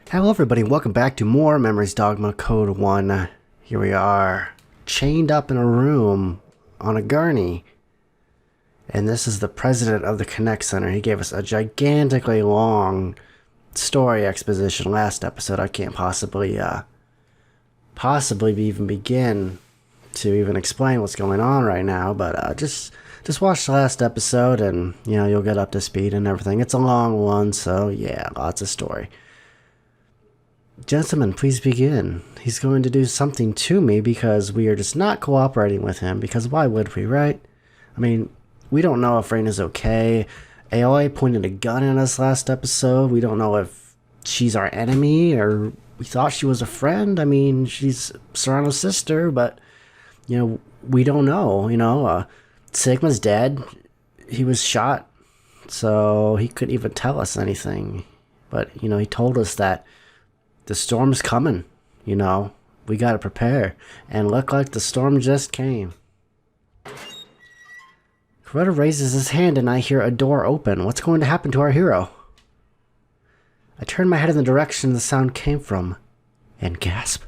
Hello everybody, welcome back to more Memories Dogma Code 1. Here we are, chained up in a room on a gurney. And this is the president of the Connect Center. He gave us a gigantically long story exposition last episode. I can't possibly even begin to even explain what's going on right now, but just watch the last episode and, you know, you'll get up to speed and everything. It's a long one, so yeah, lots of story. Gentlemen, please begin. He's going to do something to me because we are just not cooperating with him, because why would we, right? I mean, we don't know if Raina's okay. AOA pointed a gun at us last episode. We don't know if she's our enemy or we thought she was a friend. I mean, she's Serrano's sister, but, you know, we don't know, Sigma's dead. He was shot, so he couldn't even tell us anything. But, you know, he told us that the storm's coming, we gotta prepare. And look like the storm just came. Kuroda raises his hand and I hear a door open. What's going to happen to our hero? I turn my head in the direction the sound came from and gasp.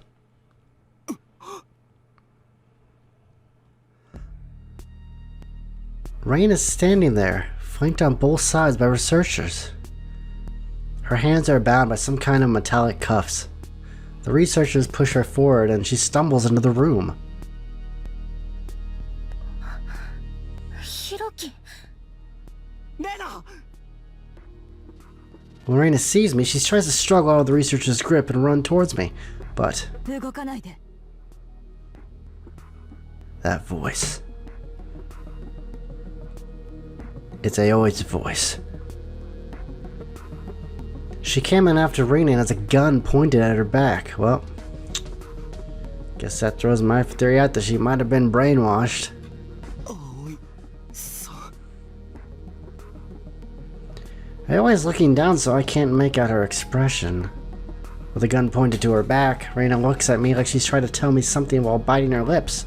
Rain is standing there, flanked on both sides by researchers. Her hands are bound by some kind of metallic cuffs. The researchers push her forward and she stumbles into the room. When Reina sees me, she tries to struggle out of the researcher's grip and run towards me, but that voice. It's Aoi's voice. She came in after Reina and has a gun pointed at her back. Well, guess that throws my theory out that she might have been brainwashed. Aoi's looking down so I can't make out her expression. With the gun pointed to her back, Reina looks at me like she's trying to tell me something while biting her lips.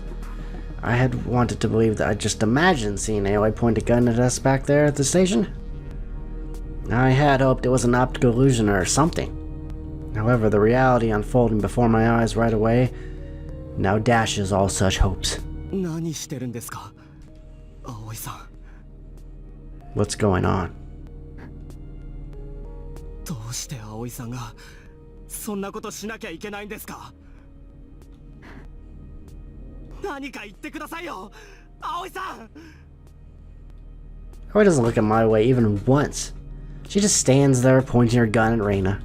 I had wanted to believe that I just imagined seeing Aoi point a gun at us back there at the station. I had hoped it was an optical illusion or something. However, the reality unfolding before my eyes right away now dashes all such hopes. What's going on? Aoi doesn't look at my way even once. She just stands there pointing her gun at Reina.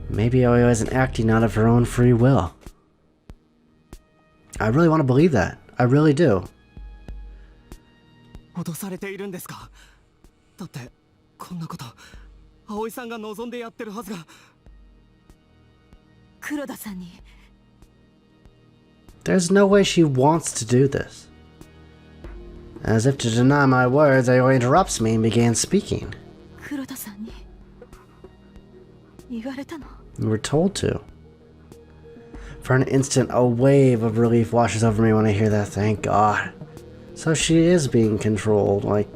Maybe Aoi isn't acting out of her own free will. I really want to believe that. I really do. There's no way she wants to do this. As if to deny my words, Aoi interrupts me and begins speaking. We were told to. For an instant, a wave of relief washes over me when I hear that, thank God. So she is being controlled, like,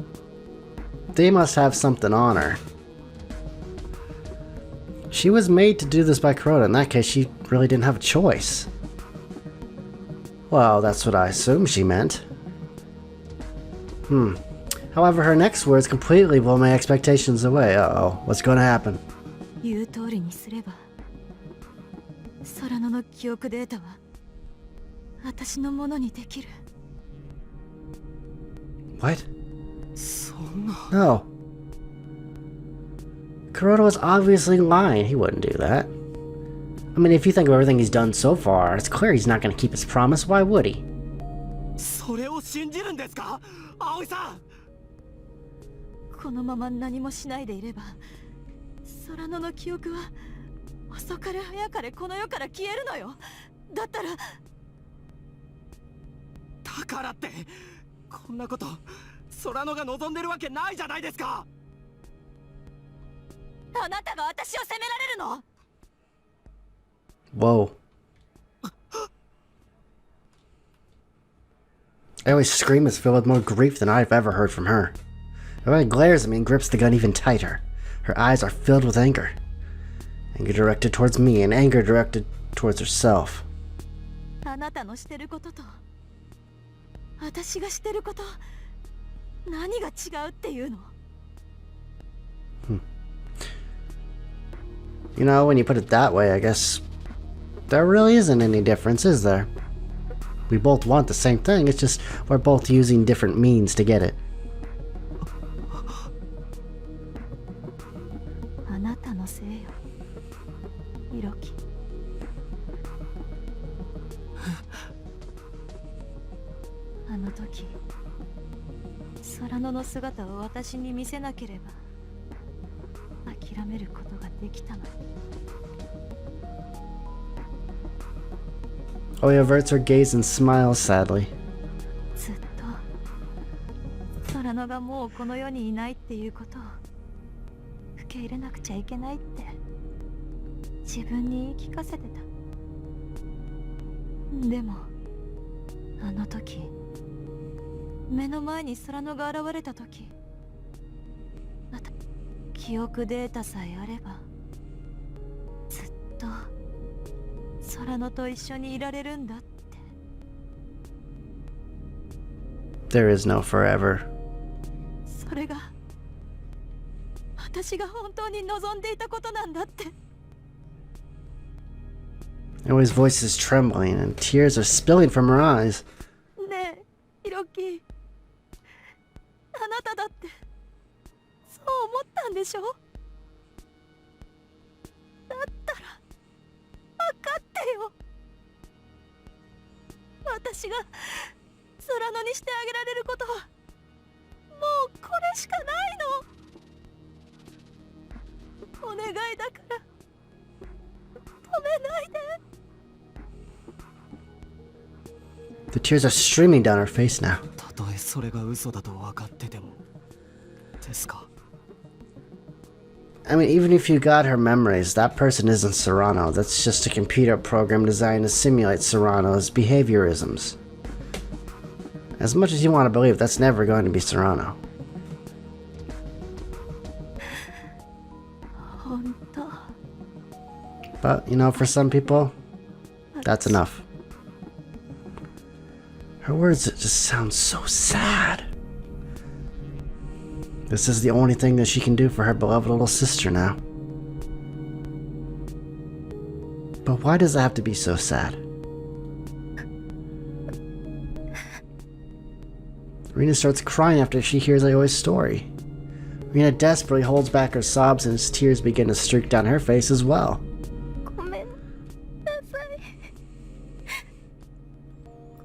they must have something on her. She was made to do this by Kuroda. In that case, she really didn't have a choice. Well, that's what I assumed she meant. However, her next words completely blow my expectations away. Uh-oh, what's going to happen? What? No. Kuroda was obviously lying. He wouldn't do that. I mean, if you think of everything he's done so far, it's clear he's not going to keep his promise. Why would he? Whoa. Aoi's scream is filled with more grief than I've ever heard from her. Aoi glares at me and grips the gun even tighter. Her eyes are filled with anger. Anger directed towards me and anger directed towards herself. あなたのしてることと私がしてること何が違うっていうの？ You know, when you put it that way, I guess there really isn't any difference, is there? We both want the same thing, it's just we're both using different means to get it. あなたのせいよ、ひろき。あの時、空野の姿を私に見せなければ諦めることができたの。Oi averts her gaze and smiles sadly. ずっと空野がもうこの世にいないっていうことを受け入れなくちゃいけないって自分に言い聞かせてた。でもあの時目の前に空野が現れた時、記憶データさえあればずっと空野と一緒にいられるんだって。 There is no forever. それが私が本当に望んでいたことなんだって。 Oi's voice is trembling and tears are spilling from her eyes. ねえ、ひろき、あなただってそう思ったんでしょ？だったら分かってよ。私が空野にしてあげられることはもうこれしかないの。お願いだから止めないで。 The tears are streaming down her face now. たとえそれが嘘だと分かっててもですか。 I mean, even if you got her memories, that person isn't Serrano. That's just a computer program designed to simulate Serrano's behaviorisms. As much as you want to believe, that's never going to be Serrano. 本当。 But, you know, for some people, that's enough. Her words just sound so sad. This is the only thing that she can do for her beloved little sister now. But why does it have to be so sad? Rena starts crying after she hears Aoi's story. Rena desperately holds back her sobs and tears begin to streak down her face as well. ごめんなさい。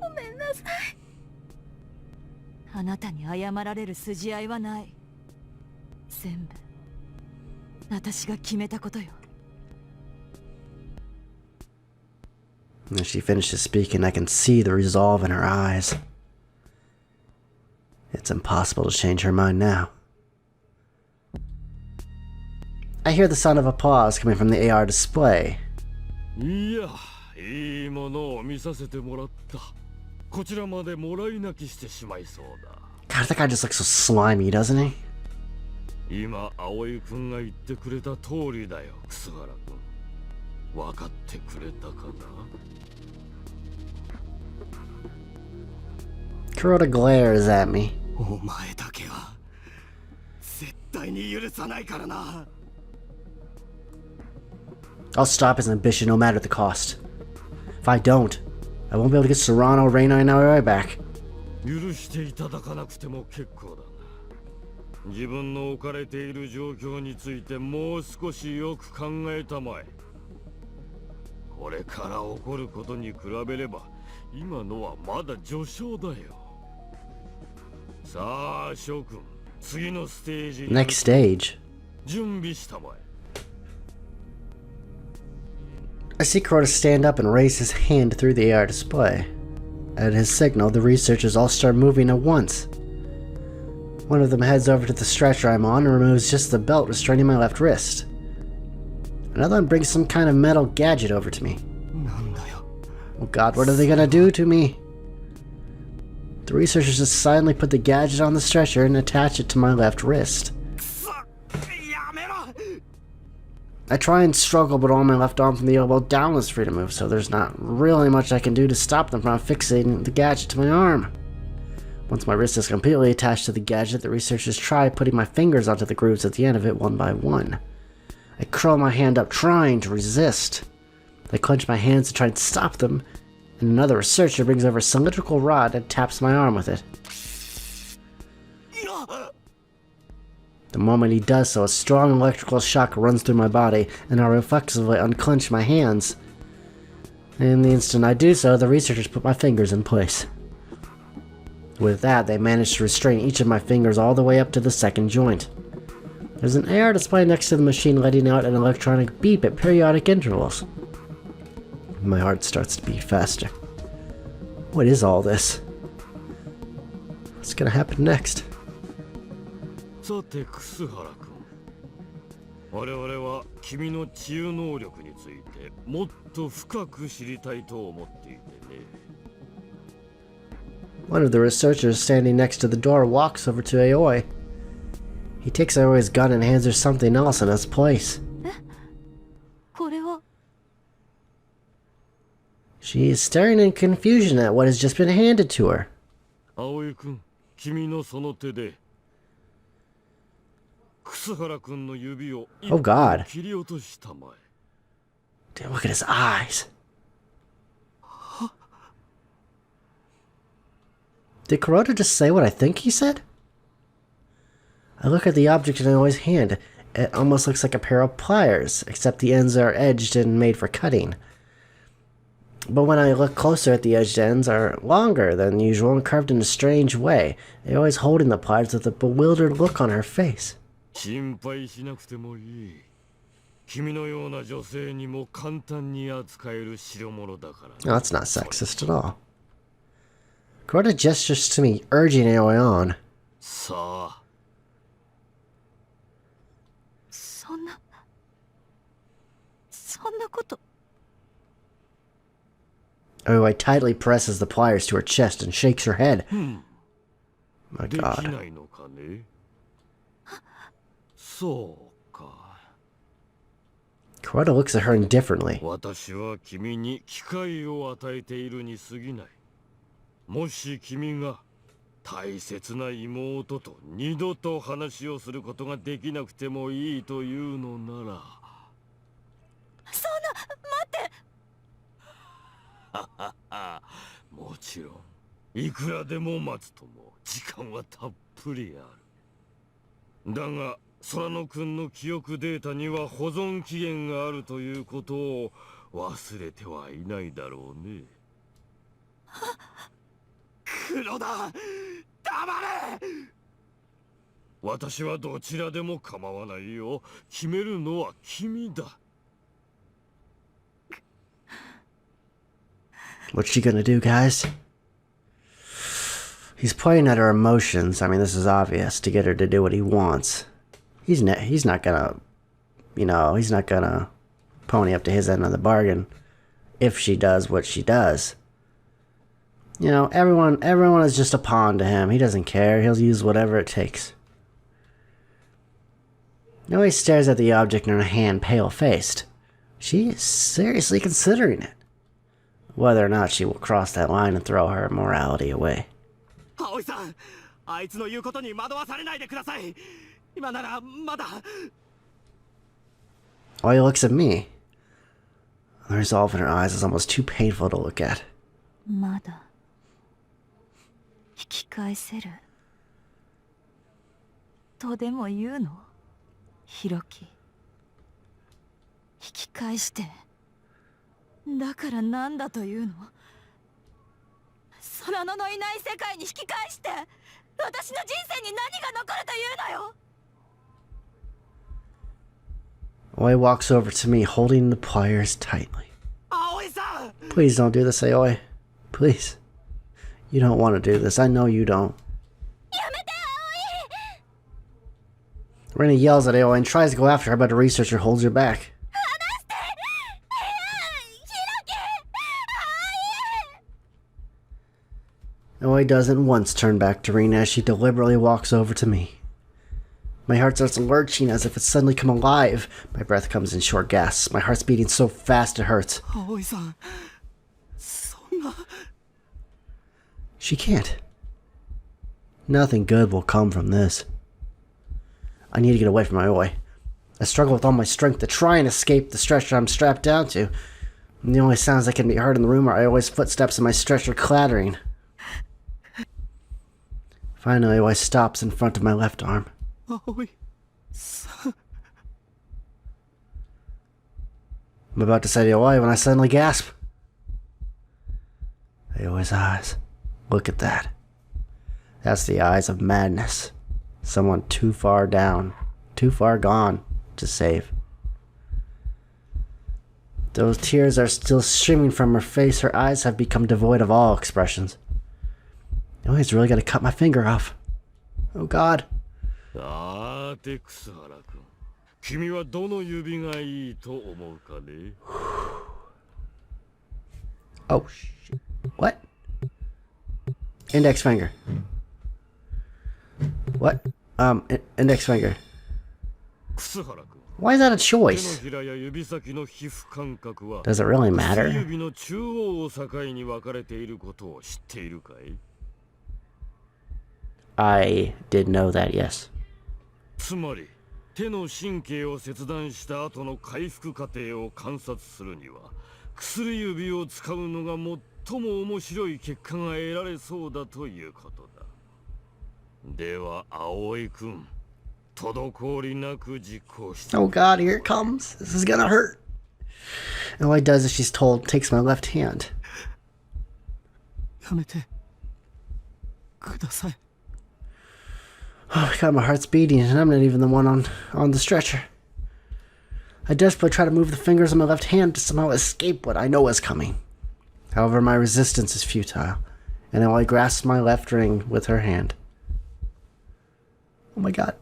ごめんなさい。あなたに謝られる筋合いはない。全部私が決めたことよ。 As she finishes speaking, I can see the resolve in her eyes. It's impossible to change her mind now. I hear the sound of applause coming from the AR display. いや、いいものを見させてもらった。こちらまでもらい泣きしてしまいそうだ。 God, that guy just looks so slimy, doesn't he? 今、葵くんが言ってくれた通りだよ、楠原くん。分かってくれたかな？ Kuroda glares at me. お前だけは絶対に許さないからな。 I'll stop his ambition no matter the cost. If I don't, I won't be able to get Serrano, Reina, and Aoi back. 許していただかなくても結構だ。自分の置かれている状況についてもう少しよく考えたまえ。これから起こることに比べれば今のはまだ序章だよ。さあ諸君、次のステージに Next stage. 準備したまえ。 I see Kuroda stand up and raise his hand through the AR display. At his signal, the researchers all start moving at once. One of them heads over to the stretcher I'm on and removes just the belt restraining my left wrist. Another one brings some kind of metal gadget over to me. なんだよ。 Oh god, what are they gonna do to me? The researchers just silently put the gadget on the stretcher and attach it to my left wrist. I try and struggle, but all my left arm from the elbow down is free to move, so there's not really much I can do to stop them from fixating the gadget to my arm. Once my wrist is completely attached to the gadget, the researchers try putting my fingers onto the grooves at the end of it one by one. I curl my hand up, trying to resist. I clench my hands to try and stop them, and another researcher brings over a cylindrical rod and taps my arm with it. The moment he does so, a strong electrical shock runs through my body, and I reflexively unclench my hands. In the instant I do so, the researchers put my fingers in place. With that, they manage to restrain each of my fingers all the way up to the second joint. There's an AR display next to the machine letting out an electronic beep at periodic intervals. My heart starts to beat faster. What is all this? What's gonna happen next? さて楠原君、我々は君の治癒能力についてもっと深く知りたいと思っていてね。One of the researchers standing next to the door walks over to Aoi. He takes Aoi's gun and hands her something else in its place. これは She is staring in confusion at what has just been handed to her. 葵君、君のその手で楠原君の指を一 Oh God. 本切り落としたまえ。 Dude, look at his eyes. Did Kuroda just say what I think he said? I look at the object in Aoi's hand. It almost looks like a pair of pliers, except the ends are edged and made for cutting. But when I look closer at the edged ends are longer than usual and curved in a strange way. Aoi's holding the pliers with a bewildered look on her face. 心配しなくてもいい。君のような女性にも簡単に扱える代物だから。 Oh, that's not sexist at all. Kuroda gestures to me, urging Aoi on. さあ。そんなこと Aoi tightly presses the pliers to her chest and shakes her head. My でき God. ないのかね。そうか。 Kuroda looks at her indifferently. 私は君に機会を与えているに過ぎない。もし君が大切な妹と二度と話をすることができなくてもいいというのなら。そんな待ってもちろんいくらでも待つとも時間はたっぷりある。だが空野くんの記憶データには保存期限があるということを忘れてはいないだろうね。黒田、黙れ。私はどちらでも構わないよ。決めるのは君だ。What's she gonna do, guys? He's playing at her emotions. I mean, this is obvious, to get her to do what he wants. He's not gonna, he's not gonna pony up to his end of the bargain if she does what she does. Everyone is just a pawn to him. He doesn't care. He'll use whatever it takes. Now he stares at the object in her hand, pale-faced. She is seriously considering it. Whether or not she will cross that line and throw her morality away. 葵さん、あいつの言うことに惑わされないでください。今ならまだ。Oh, he looks at me. The resolve in her eyes is almost too painful to look at. まだ引き返せるとでも言うの？ひろき、引き返してだからなんだというの？空野のいない世界に引き返して私の人生に何が残るというのよ。 Aoi walks over to me, holding the pliers tightly. 葵さん。 Please don't do this, Aoi. Please. You don't want to do this. I know you don't. やめて、葵。 Rena yells at Aoi and tries to go after her, but a researcher holds her back. 離して。ひろき、葵。 Aoi doesn't once turn back to Rena as she deliberately walks over to me. My heart starts lurching as if it's suddenly come alive. My breath comes in short gasps. My heart's beating so fast it hurts. 葵さん、そんな。 She can't. Nothing good will come from this. I need to get away from Aoi. I struggle with all my strength to try and escape the stretcher I'm strapped down to. And the only sounds that can be heard in the room are Aoi's footsteps and my stretcher clattering. Finally, Aoi stops in front of my left arm. 葵さん。 I'm about to say Aoi when I suddenly gasp. Aoi's eyes. Look at that. That's the eyes of madness. Someone too far down, too far gone to save. Those tears are still streaming from her face. Her eyes have become devoid of all expressions. Aoi's really got to cut my finger off. Oh God. さて草原君、君はどの指がいいと思うかね。 Oh shit. What? Index finger. What? Index finger. 草原君、 Why is that a 手 choice? のひらや指先の皮膚感覚は Does it really 薬 matter? 指の中央を境に分かれていることを知っているかい？ I did know that, yes. つまり手の神経を切断した後の回復過程を観察するには薬指を使うのが最も面白い結果が得られそうだということだ。では葵くん、滞りなく実行して。 Oh God, here it comes. This is gonna hurt. And Aoi does as she's told, takes my left hand. やめてください。 Oh my God, my heart's beating, and I'm not even the one on the stretcher. I desperately try to move the fingers on my left hand to somehow escape what I know is coming. However, my resistance is futile, and Aoi grasps my left ring with her hand. Oh my God.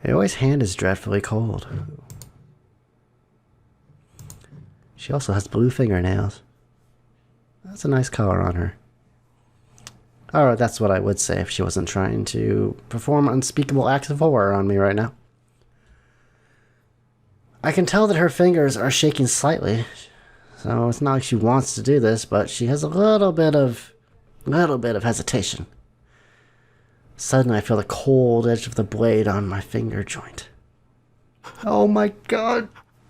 Aoi's hand is dreadfully cold. She also has blue fingernails. That's a nice color on her. Alright, that's what I would say if she wasn't trying to perform unspeakable acts of horror on me right now. I can tell that her fingers are shaking slightly, so it's not like she wants to do this, but she has a little bit of hesitation. Suddenly I feel the cold edge of the blade on my finger joint. Oh my God!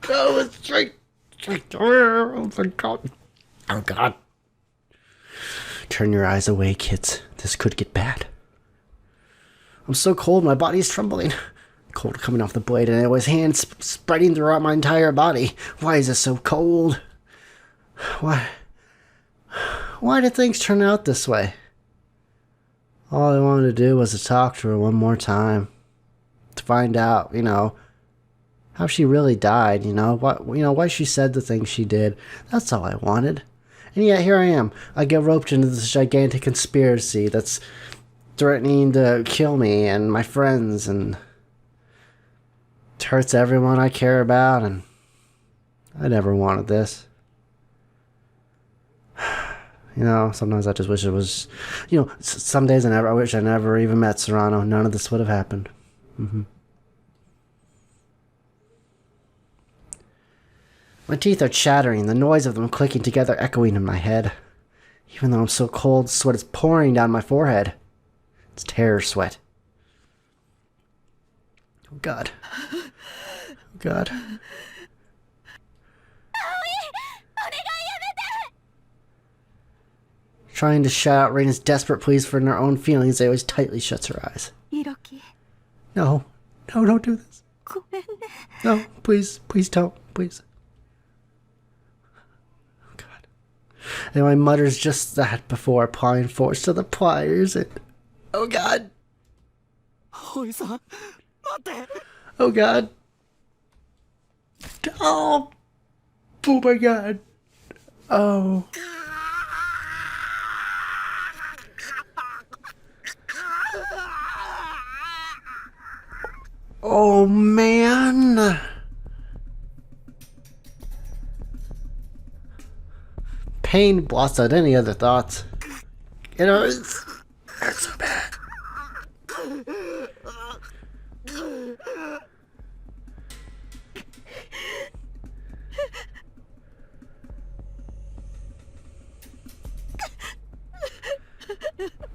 Oh, it's straight! Oh my God! Oh God! Turn your eyes away, kids. This could get bad. I'm so cold, my body is trembling. Cold coming off the blade, and Aoi's hand spreading throughout my entire body. Why is it so cold? Why did things turn out this way? All I wanted to do was to talk to her one more time. To find out, how she really died, why she said the things she did. That's all I wanted. And yet here I am. I get roped into this gigantic conspiracy that's threatening to kill me and my friends, and it hurts everyone I care about, and I never wanted this. Sometimes I just wish it was, some days I wish I never even met Serrano. None of this would have happened. My teeth are chattering, the noise of them clicking together echoing in my head. Even though I'm so cold, sweat is pouring down my forehead. It's terror sweat. Oh God. Oh God. Trying to shout out Reina's desperate pleas for her own feelings, Aoi tightly shuts her eyes. No, don't do this. No, please don't, please. Oh God. Aoi mutters just that before applying force to the pliers and... Oh God. 葵さん、待って。 Oh God. Oh. Oh my God. Oh. Oh man. Pain blots out any other thoughts. It hurts. Hurts so bad.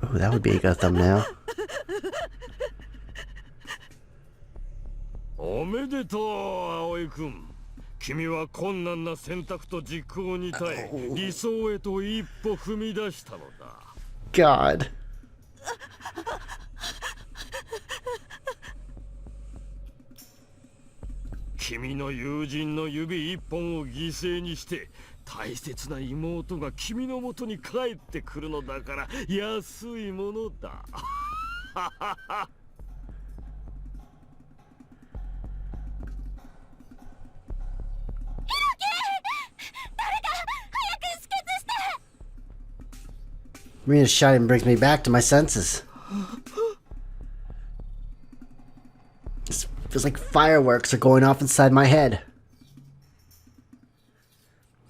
Oh, that would be a good thumbnail. おめでとう、葵くん。君は困難な選択と実行に耐え、理想へと一歩踏み出したのだ。God. 君の友人の指一本を犠牲にして大切な妹が君のもとに帰ってくるのだから安いものだ。Marina's shouting brings me back to my senses. It feels like fireworks are going off inside my head.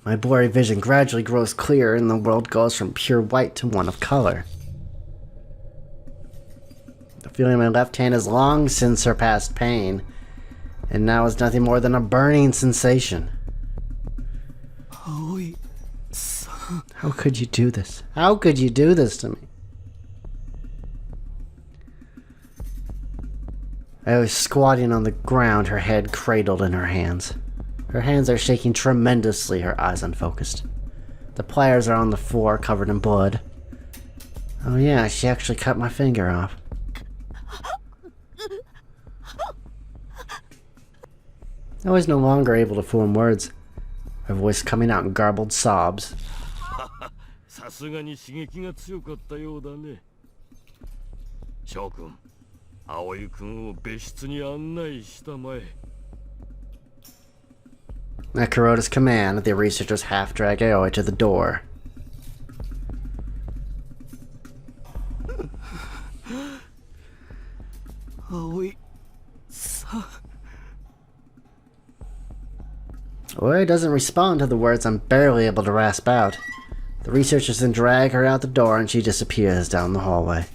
My blurry vision gradually grows clearer and the world goes from pure white to one of color. The feeling in my left hand has long since surpassed pain, and now is nothing more than a burning sensation. How could you do this? How could you do this to me? I was squatting on the ground, her head cradled in her hands. Her hands are shaking tremendously, her eyes unfocused. The pliers are on the floor, covered in blood. Oh yeah, she actually cut my finger off. I was no longer able to form words, her voice coming out in garbled sobs. さすがに刺激が強かったようだね。翔くん、葵くんを別室に案内したまえ。At Kuroda's command, the researchers half drag Aoi to the door. Aoi doesn't respond to the words I'm barely able to rasp out. The researchers then drag her out the door and she disappears down the hallway.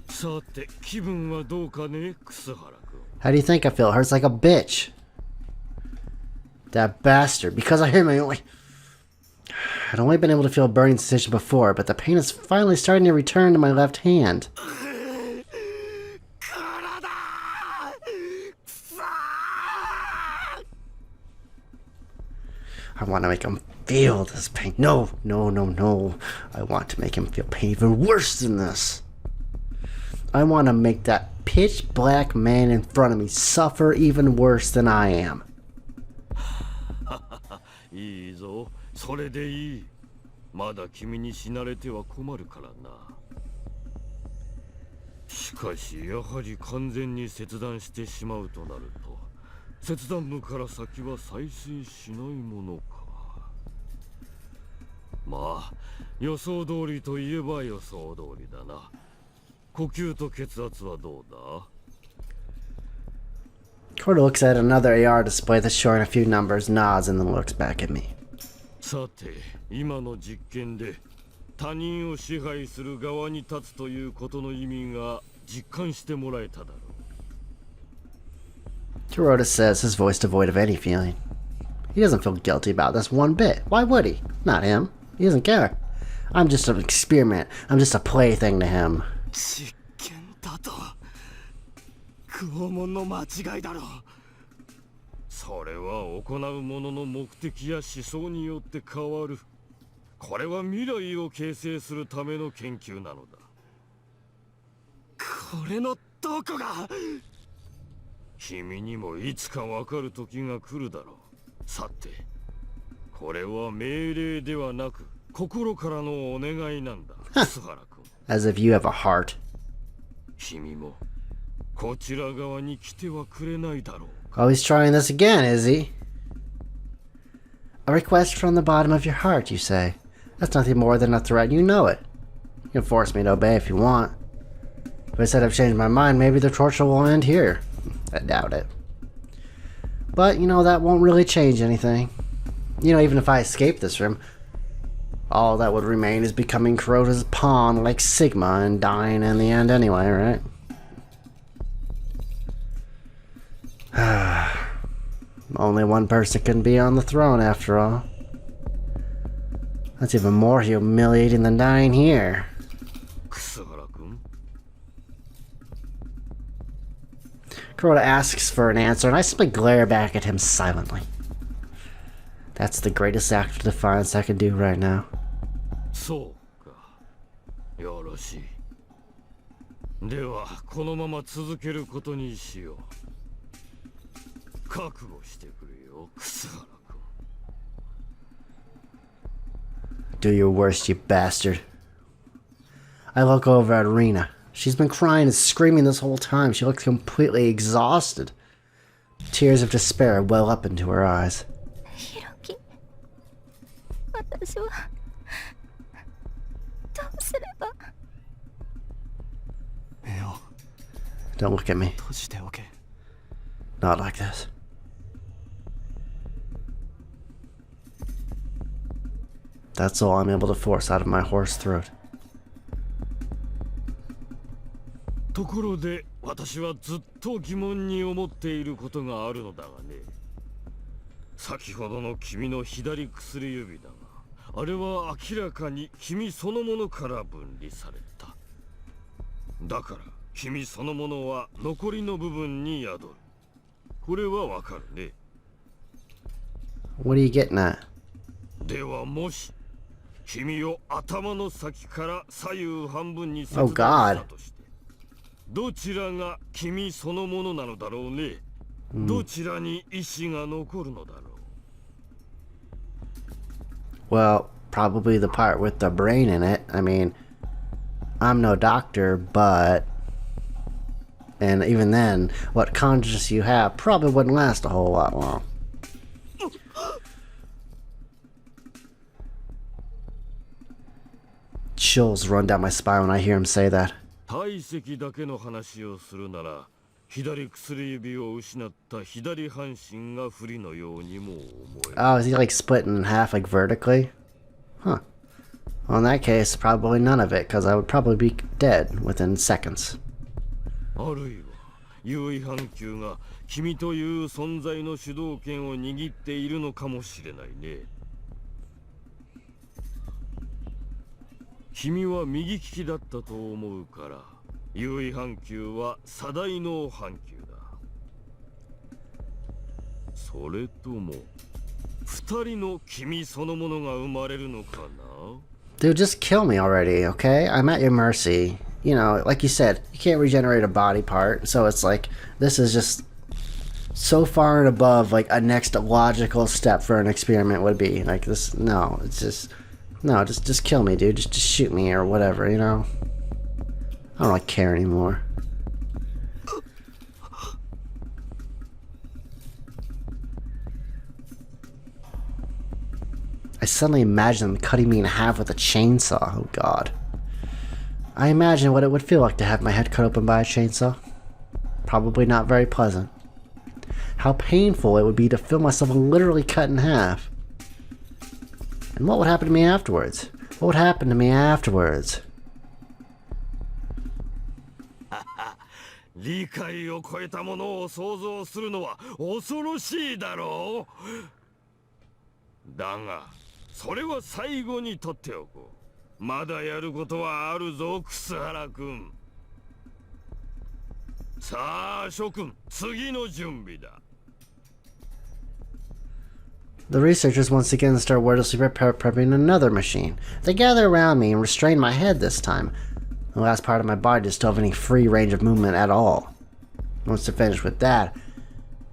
さて、気分はどうかね、楠原くん。 How do you think I feel? It hurts like a bitch. That bastard. Because I hit my only... I'd only been able to feel a burning sensation before, but the pain is finally starting to return to my left hand. I want to make him feel this pain. No, no, no, no. I want to make him feel pain even worse than this. I want to make that pitch black man in front of me suffer even worse than I am. いいぞ、それでいい。まだ君に死なれては困るからな。しかし、やはり完全に切断してしまうとなると、切断部から先は再生しないものか。まあ、予想通りといえば予想通りだな。呼吸と血圧はどうだ？ Kuroda looks at another AR display that's showing a few numbers, nods, and then looks back at me. さて、今の実験で他人を支配する側に立つということの意味が実感してもらえただろう。 Kuroda says, his voice devoid of any feeling. He doesn't feel guilty about this one bit. Why would he? Not him. He doesn't care. I'm just an experiment. I'm just a plaything to him. 実験だと拷問の間違いだろう。それは行うものの目的や思想によって変わる。これは未来を形成するための研究なのだ。これのどこが？君にもいつかわかる時が来るだろう。さて、これは命令ではなく心からのお願いなんだ、須原君。As if you have a heart. 君もこちら側に来てはくれないだろう。 Oh, he's trying this again, is he? A request from the bottom of your heart, you say. That's nothing more than a threat, you know it. You can force me to obey if you want. If I said I've changed my mind, maybe the torture will end here. I doubt it. But, you know, that won't really change anything. You know, even if I escape this room, All that would remain is becoming Kuroda's pawn like Sigma and dying in the end anyway, right? Only one person can be on the throne after all. That's even more humiliating than dying here. Kuroda asks for an answer, and I simply glare back at him silently. That's the greatest act of defiance I can do right now. Do your worst, you bastard. I look over at Rina. She's been crying and screaming this whole time. She looks completely exhausted. Tears of despair well up into her eyes. Hiroki, 私はどうすれば Don't look at me. 閉じておけ。 Not like this. That's all I'm able to force out of my hoarse throat. ところで私はずっと疑問に思っていることがあるのだがね。先ほどの君の左薬指だが、あれは明らかに君そのものから分離された。だから君そのものは残りの部分に宿る。これはわかるね。What are you getting at? ではもし君を頭の先から左右半分に切断したとして、どちらが君そのものなのだろうね。どちらに意志が残るのだろう。Well, probably the part with the brain in it. I mean, I'm no doctor, but... And even then, what consciousness you have probably wouldn't last a whole lot long. Chills run down my spine when I hear him say that. 体積だけの話をするなら、左薬指を失った左半身が不利のようにも思える。 Oh, is he like split in half like vertically? Huh. Well, in that case, probably none of it, because I would probably be dead within seconds. あるいは、優位半球が君という存在の主導権を握っているのかもしれないね。君は右利きだったと思うから、優位半球は左大脳半球だ。それとも、二人の君そのものが生まれるのかな？ Dude, just kill me already, okay? I'm at your mercy. You know, like you said, you can't regenerate a body part, so it's like, this is just so far and above, like, a next logical step for an experiment would be. Like, this, no, it's just... No, just kill me, dude. Just shoot me or whatever, you know? I don't really care anymore. I suddenly imagine them cutting me in half with a chainsaw. Oh god. I imagine what it would feel like to have my head cut open by a chainsaw. Probably not very pleasant. How painful it would be to feel myself literally cut in half. And what would happen to me afterwards? What would happen to me afterwards? 理解を超えたものを想像するのは恐ろしいだろう。だが、それは最後にとっておこう。まだやることはあるぞ、楠原君。さあ、諸君、次の準備だ。The researchers once again start wordlessly prepping another machine. They gather around me and restrain my head this time. The last part of my body doesn't have any free range of movement at all. Once they're finished with that,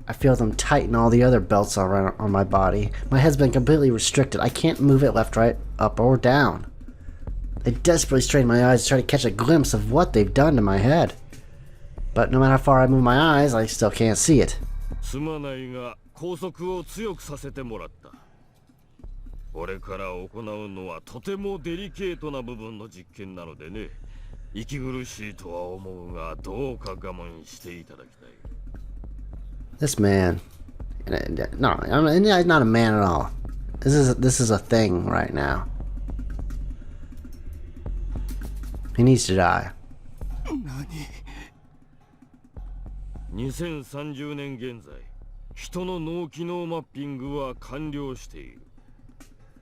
I feel them tighten all the other belts on my body. My head's been completely restricted. I can't move it left, right, up, or down. They desperately strain my eyes to try to catch a glimpse of what they've done to my head. But no matter how far I move my eyes, I still can't see it. すまないが拘束を強くさせてもらった。これから行うのはとてもデリケートな部分の実験なのでね。息苦しいとは思うがどうか我慢していただきたい。This man, no, I'm not a man at all. This is a thing right now. He needs to die. 2030年現在、人の脳機能マッピングは完了している。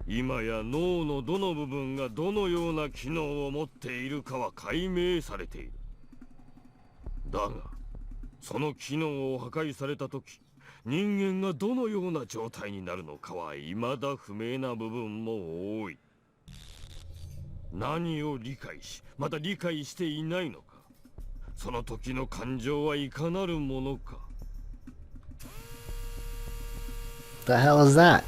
今や脳のどの部分がどのような機能を持っているかは解明されている。だが、その機能を破壊されたとき、人間がどのような状態になるのかは未だ不明な部分も多い。何を理解し、また理解していないのか。その時の感情はいかなるものか。The hell is that?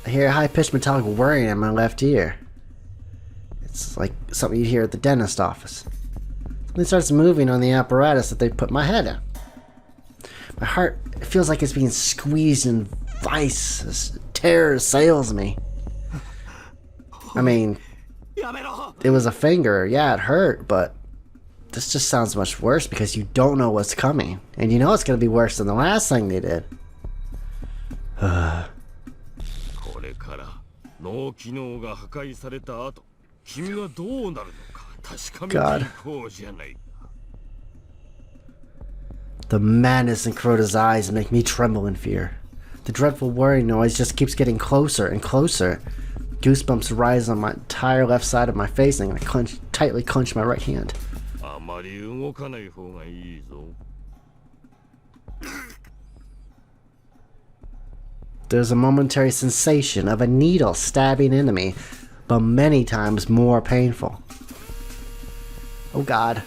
I hear a high-pitched metallic whirring in my left ear. It's like something you'd hear at the dentist office. Something starts moving on the apparatus that they put my head in. My heart, it feels like it's being squeezed in vice. This terror assails me. I mean, it was a finger. Yeah, it hurt, but this just sounds much worse because you don't know what's coming. And you know it's going to be worse than the last thing they did. これから脳機能が破壊された後、君がどうなるのか確かめていこうじゃないか。The madness in Kuroda's eyes make me tremble in fear. The dreadful whirring noise just keeps getting closer and closer. Goosebumps rise on my entire left side of my face and I tightly clench my right hand. あまり動かない方がいいぞ。There's a momentary sensation of a needle stabbing into me, but many times more painful. Oh God.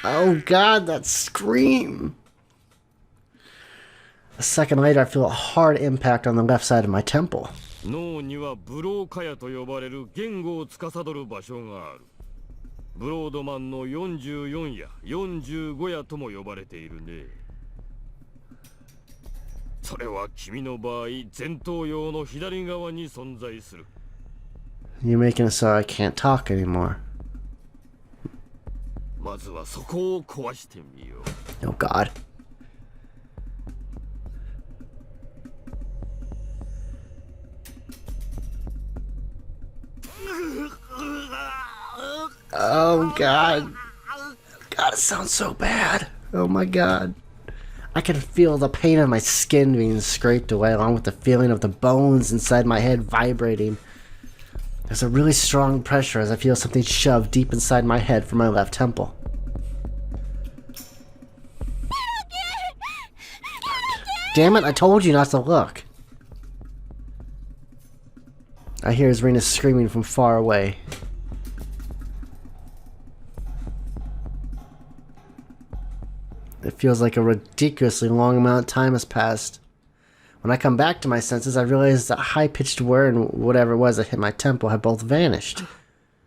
Oh God, that scream! A second later, I feel a hard impact on the left side of my temple. 脳にはブローカヤと呼ばれる言語を司る場所がある。ブロードマンの44や45やとも呼ばれているね。それは君の場合、前頭葉の左側に存在する。You're making it so I can't talk anymore. まずはそこを壊してみよう。Oh God. Oh God. God, it sounds so bad. Oh my God. I can feel the pain of my skin being scraped away along with the feeling of the bones inside my head vibrating. There's a really strong pressure as I feel something shoved deep inside my head from my left temple. Damn it, I told you not to look. I hear Zarina screaming from far away. It feels like a ridiculously long amount of time has passed. When I come back to my senses, I realize that high-pitched whir and whatever it was that hit my temple have both vanished.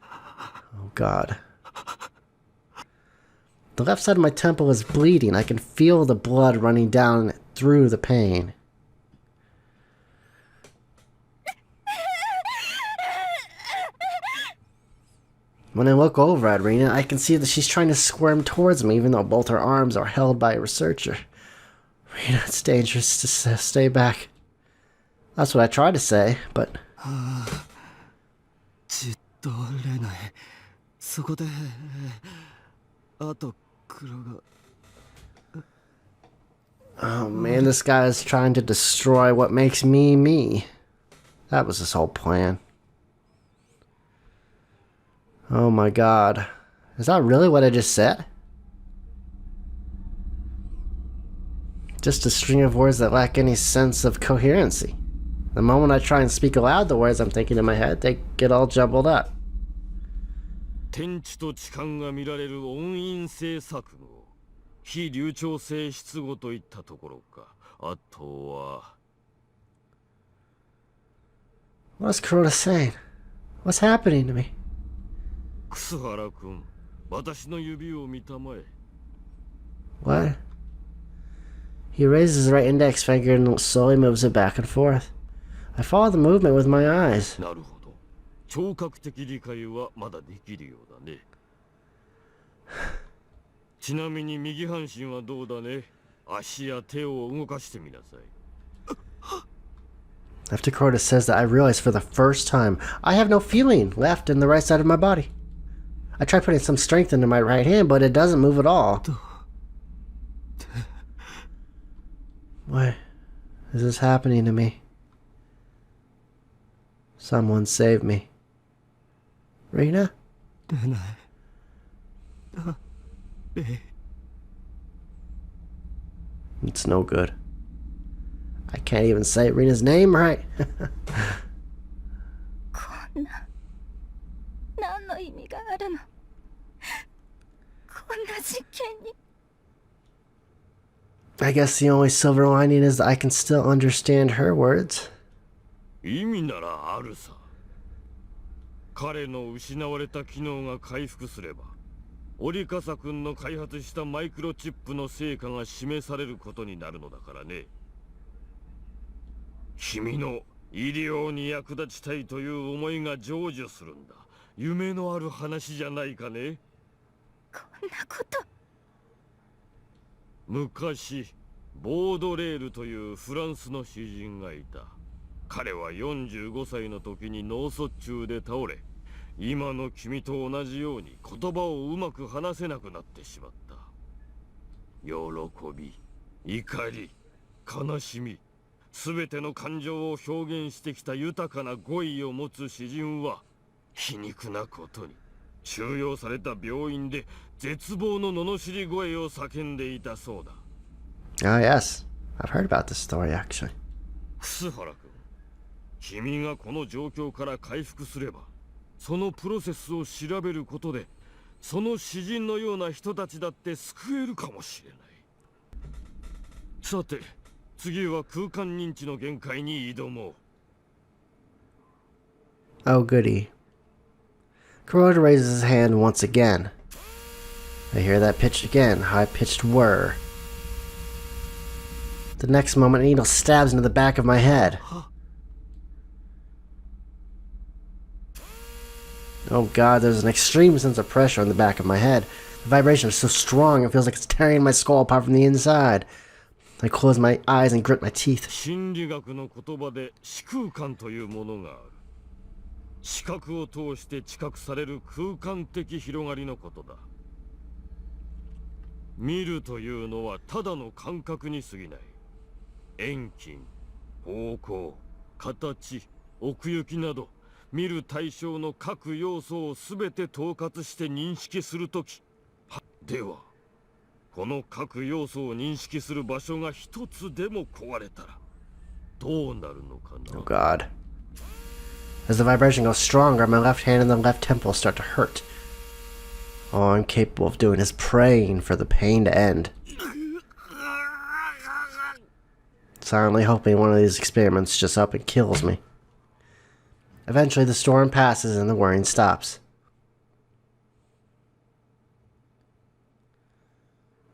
Oh God. The left side of my temple is bleeding. I can feel the blood running down through the pain. When I look over at Rena, I can see that she's trying to squirm towards me even though both her arms are held by a researcher. Rena, it's dangerous to stay back. That's what I tried to say, but... Oh man, this guy is trying to destroy what makes me me. That was his whole plan. Oh my God. Is that really what I just said? Just a string of words that lack any sense of coherency. The moment I try and speak aloud the words I'm thinking in my head, they get all jumbled up. 天地と地間が見られる音韻性錯誤、非流暢性失語といったところか。あとは。What's Kuroda saying? What's happening to me? 楠原君、私の指を見たまえ。What? He raises his right index finger and slowly moves it back and forth. I follow the movement with my eyes. なるほど。聴覚的理解はまだできるようだね。ちなみに右半身はどうだね。足や手を動かしてみなさい。After Kuroda says that, I realize for the first time I have no feeling left in the right side of my body. I try putting some strength into my right hand, but it doesn't move at all. Why is this happening to me? Someone save me. Rina? It's no good. I can't even say Rina's name right. こんな何の意味があるの。こんな実験に。 I guess the only silver lining is that I can still understand her words. 意味ならあるさ。彼の失われた機能が回復すれば、折笠君の開発したマイクロチップの成果が示されることになるのだからね。君の医療に役立ちたいという思いが成就するんだ。夢のある話じゃないかね。こんなこと。昔ボードレールというフランスの詩人がいた。彼は45歳の時に脳卒中で倒れ、今の君と同じように言葉をうまく話せなくなってしまった。喜び、怒り、悲しみ、すべての感情を表現してきた豊かな語彙を持つ詩人は、皮肉なことに収容された病院で絶望の罵り声を叫んでいたそうだ。Oh yes, I've heard about this story actually. 楠原君、君がこの状況から回復すれば、そのプロセスを調べることで、その詩人のような人たちだって救えるかもしれない。さて、次は空間認知の限界に挑もう。Oh goody. Kuroda raises his hand once again. I hear that pitch again, high-pitched whir. The next moment, a needle stabs into the back of my head. Oh god, there's an extreme sense of pressure on the back of my head. The vibration is so strong, it feels like it's tearing my skull apart from the inside. I close my eyes and grit my teeth. 心理学の言葉で視空間というものがある。視覚を通して知覚される空間的広がりのことだ。見るというのはただの感覚に過ぎない。遠近、方向、形、奥行きなど、見る対象の各要素をすべて統括して認識するとき。では、この各要素を認識する場所が一つでも壊れたら、どうなるのかな。Oh god. As the vibration goes stronger, my left hand and the left temple start to hurt. All I'm capable of doing is praying for the pain to end. Silently hoping one of these experiments just up and kills me. Eventually the storm passes and the whirring stops.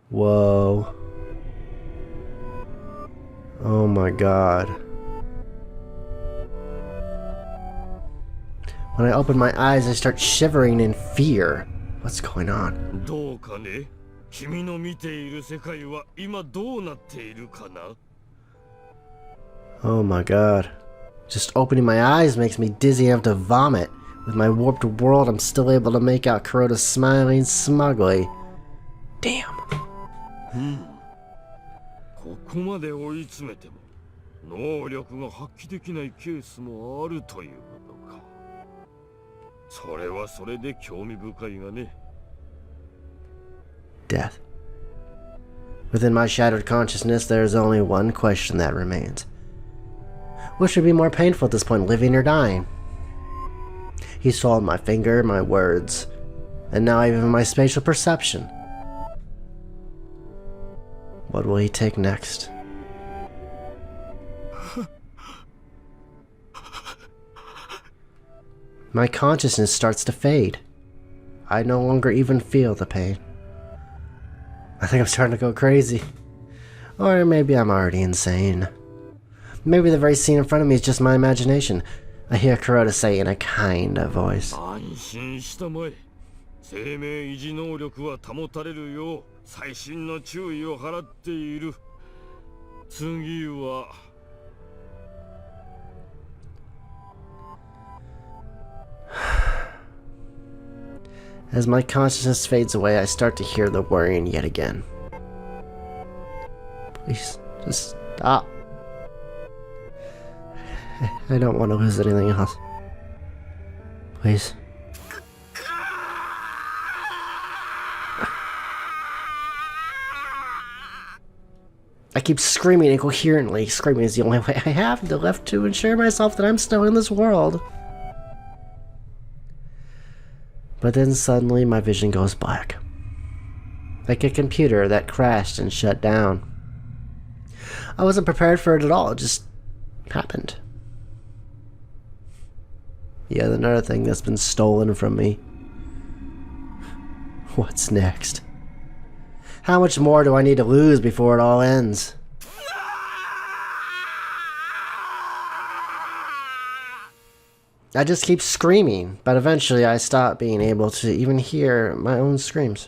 Whoa. Oh my god. When I open my eyes, I start shivering in fear. What's going on? どうかね。君の見ている世界は今どうなっているかな。Oh my god. Just opening my eyes makes me dizzy enough to vomit. With my warped world, I'm still able to make out Kuroda smiling smugly. Damn. ここまで追い詰めても能力が発揮できないケースもあるということか。それはそれで興味深いがね。Death. Within my shattered consciousness, there is only one question that remains. Which would be more painful at this point, living or dying? He swallowed my finger, my words, and now even my spatial perception. What will he take next? My consciousness starts to fade. I no longer even feel the pain. I think I'm starting to go crazy. Or maybe I'm already insane. Maybe the very scene in front of me is just my imagination. I hear Kuroda say in a kind of voice. 安心したまえ。生命維持能力は保たれるよう細心の注意を払っている。次は As my consciousness fades away, I start to hear the worrying yet again. Please, just stop. I don't want to lose anything else. Please. I keep screaming incoherently. Screaming is the only way I have left to ensure myself that I'm still in this world. But then suddenly my vision goes black. Like a computer that crashed and shut down. I wasn't prepared for it at all. It just happened. Yet another thing that's been stolen from me. What's next? How much more do I need to lose before it all ends? I just keep screaming, but eventually I stop being able to even hear my own screams.